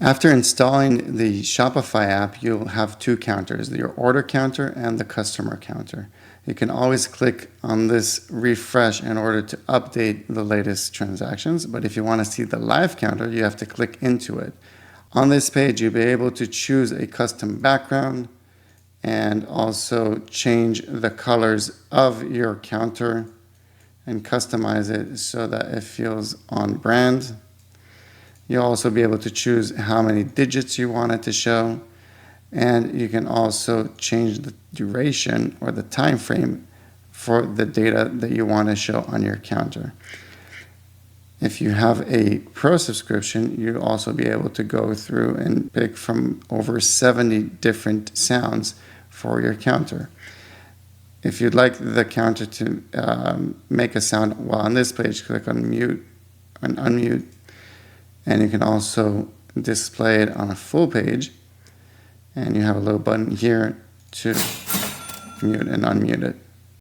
After installing the Shopify app, you'll have two counters, your order counter and the customer counter. You can always click on this refresh in order to update the latest transactions, but if you want to see the live counter, you have to click into it. On this page, you'll be able to choose a custom background and also change the colors of your counter and customize it so that it feels on brand. You'll also be able to choose how many digits you want it to show, and you can also change the duration or the time frame for the data that you want to show on your counter. If you have a pro subscription, you'll also be able to go through and pick from over 70 different sounds for your counter. If you'd like the counter to make a sound while on this page, click on mute and unmute. And you can also display it on a full page. And you have a little button here to mute and unmute it.